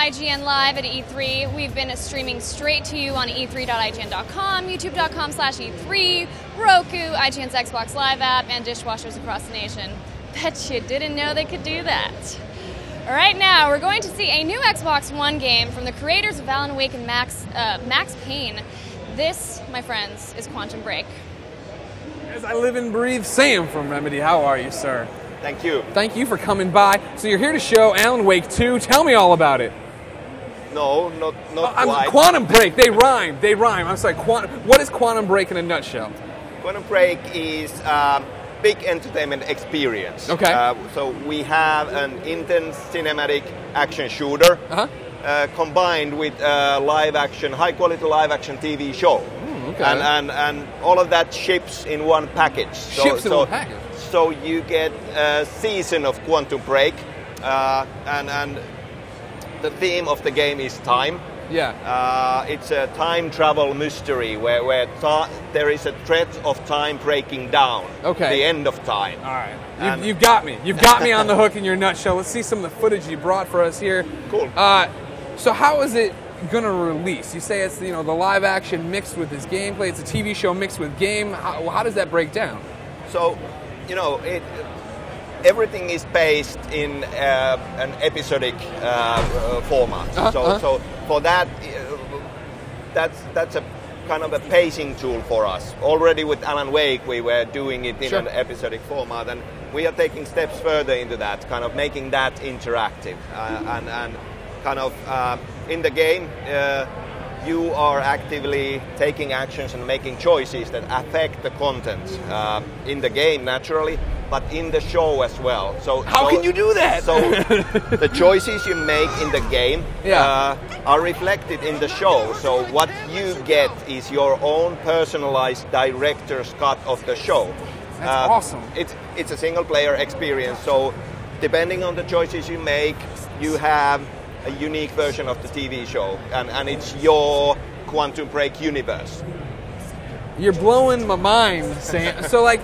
IGN Live at E3. We've been streaming straight to you on e3.ign.com, youtube.com/E3, Roku, IGN's Xbox Live app, and dishwashers across the nation. Bet you didn't know they could do that. Right now, we're going to see a new Xbox One game from the creators of Alan Wake and Max Payne. This, my friends, is Quantum Break. As I live and breathe, Sam from Remedy. How are you, sir? Thank you. Thank you for coming by. So you're here to show Alan Wake 2. Tell me all about it. No, not quite. Quantum Break. They rhyme. They rhyme. I'm sorry. What is Quantum Break in a nutshell? Quantum Break is a big entertainment experience. Okay. So we have an intense cinematic action shooter combined with a high-quality live-action TV show. Okay. And all of that ships in one package. Ships in one package. So you get a season of Quantum Break, and the theme of the game is time. Yeah. It's a time travel mystery where there is a threat of time breaking down. Okay. The end of time. All right. You've got me. You've got me on the hook in your nutshell. Let's see some of the footage you brought for us here. Cool. So how is it going to release? You say it's the live action mixed with this gameplay. It's a TV show mixed with game. How does that break down? So, everything is based in an episodic format. So for that, that's a kind of a pacing tool for us. Already with Alan Wake, we were doing it in an episodic format, and we are taking steps further into that, kind of making that interactive and kind of in the game. You are actively taking actions and making choices that affect the content in the game naturally, but in the show as well. So how can you do that? So the choices you make in the game are reflected in the show. So what you get is your own personalized director's cut of the show. That's awesome. It's a single player experience. So depending on the choices you make, you have a unique version of the TV show, and it's your Quantum Break universe. You're blowing my mind, Sam. So, I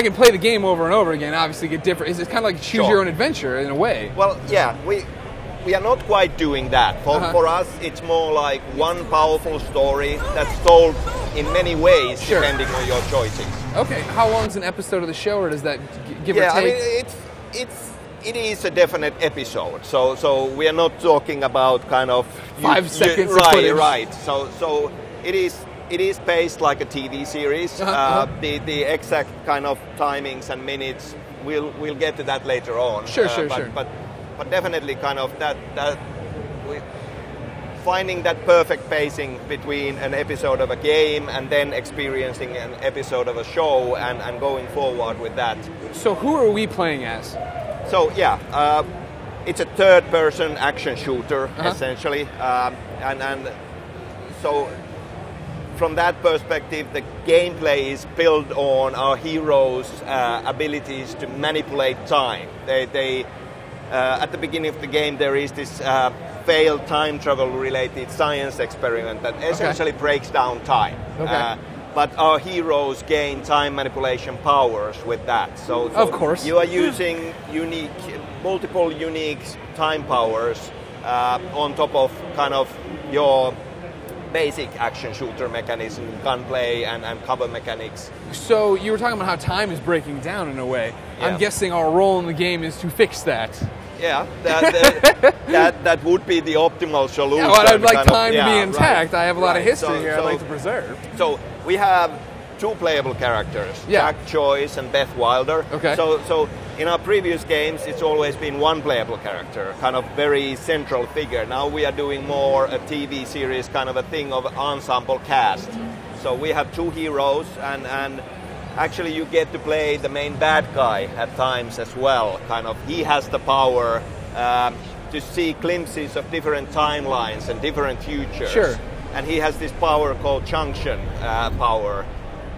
can play the game over and over again, obviously get different. It's kind of like choose your own adventure in a way. Well, yeah, we are not quite doing that. For us, it's more like one powerful story that's told in many ways, depending on your choices. Okay, how long is an episode of the show, or does that give or take? I mean, it is a definite episode, so we are not talking about kind of 5 seconds. Right. So it is paced like a TV series. The exact kind of timings and minutes we'll get to that later on. Sure. But definitely kind of that finding that perfect pacing between an episode of a game and then experiencing an episode of a show and going forward with that. So who are we playing as? So it's a third-person action shooter essentially, and so from that perspective, the gameplay is built on our heroes' abilities to manipulate time. They at the beginning of the game there is this failed time travel-related science experiment that essentially breaks down time. But our heroes gain time manipulation powers with that. So of course, you are using multiple unique time powers on top of kind of your basic action shooter mechanism, gunplay and cover mechanics. So you were talking about how time is breaking down in a way. Yeah. I'm guessing our role in the game is to fix that. Yeah, that would be the optimal solution. Yeah, well, I'd like time to be intact. I have a lot of history here I'd like to preserve. So we have two playable characters, Jack Joyce and Beth Wilder. Okay. So in our previous games, it's always been one playable character, kind of very central figure. Now we are doing more a TV series kind of a thing of ensemble cast. So we have two heroes, and actually you get to play the main bad guy at times as well. Kind of, he has the power to see glimpses of different timelines and different futures. Sure. And he has this power called junction power,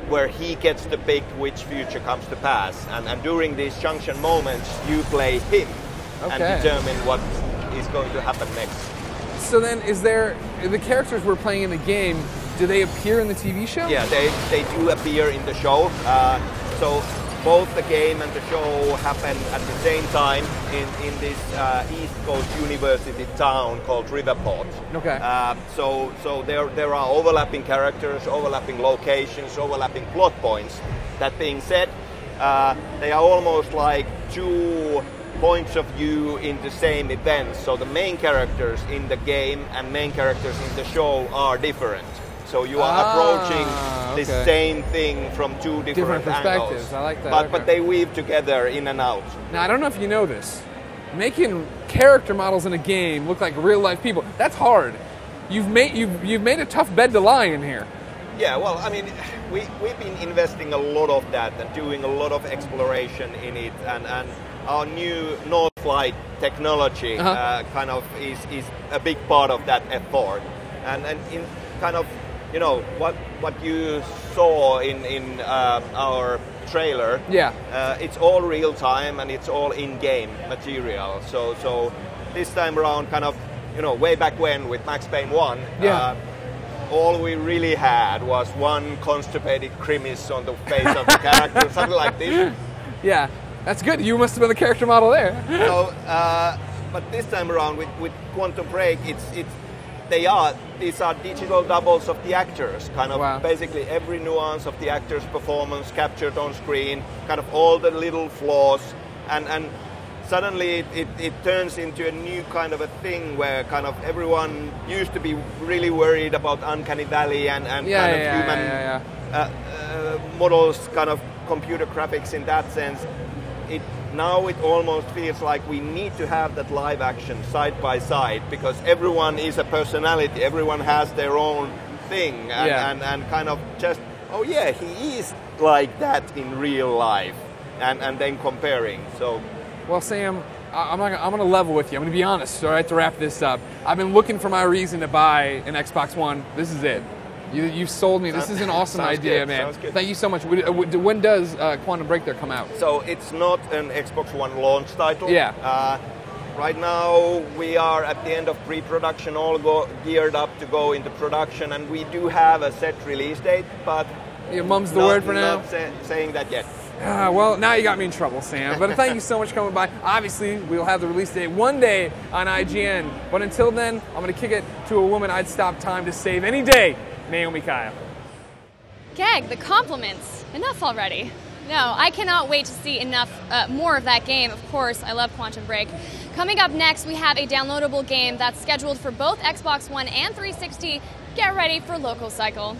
where he gets to pick which future comes to pass. And during these junction moments, you play him and determine what is going to happen next. So then, is there the characters we're playing in the game? Do they appear in the TV show? Yeah, they do appear in the show. So both the game and the show happen at the same time in this East Coast university town called Riverport. Okay. So there are overlapping characters, overlapping locations, overlapping plot points. That being said, they are almost like two points of view in the same event. So the main characters in the game and main characters in the show are different. So you are approaching the same thing from two different perspectives. angles. I like that. But they weave together in and out. Now I don't know if you know this. Making character models in a game look like real life people, that's hard. You've made a tough bed to lie in here. Yeah, well, I mean, we've been investing a lot of that and doing a lot of exploration in it, and our new Northlight technology kind of is a big part of that effort. And in kind of, you know, what you saw in our trailer, it's all real time and it's all in-game material. So this time around, kind of, you know, way back when with Max Payne 1, all we really had was one constipated grimace on the face of the character, something like this. Yeah, that's good. You must have been the character model there. So, but this time around with Quantum Break, these are digital doubles of the actors, kind of basically every nuance of the actor's performance captured on screen, kind of all the little flaws, and suddenly it turns into a new kind of a thing where kind of everyone used to be really worried about Uncanny Valley and human models, kind of computer graphics in that sense. Now it almost feels like we need to have that live action side by side because everyone is a personality, everyone has their own thing, and kind of just, oh yeah, he is like that in real life, and then comparing. So. Well, Sam, I'm going to level with you. I'm going to be honest, all right, to wrap this up. I've been looking for my reason to buy an Xbox One. This is it. You've sold me. This is an awesome idea, man. Thank you so much. When does Quantum Break there come out? So it's not an Xbox One launch title. Yeah. Right now, we are at the end of pre-production, all geared up to go into production, and we do have a set release date, but... Your mum's the word for now? Not saying that yet. Well, now you got me in trouble, Sam. But thank you so much for coming by. Obviously, we'll have the release date one day on IGN. But until then, I'm going to kick it to a woman I'd stop time to save any day, Naomi Kyle. Gag, the compliments. Enough already. No, I cannot wait to see more of that game. Of course, I love Quantum Break. Coming up next, we have a downloadable game that's scheduled for both Xbox One and 360. Get ready for Local Cycle.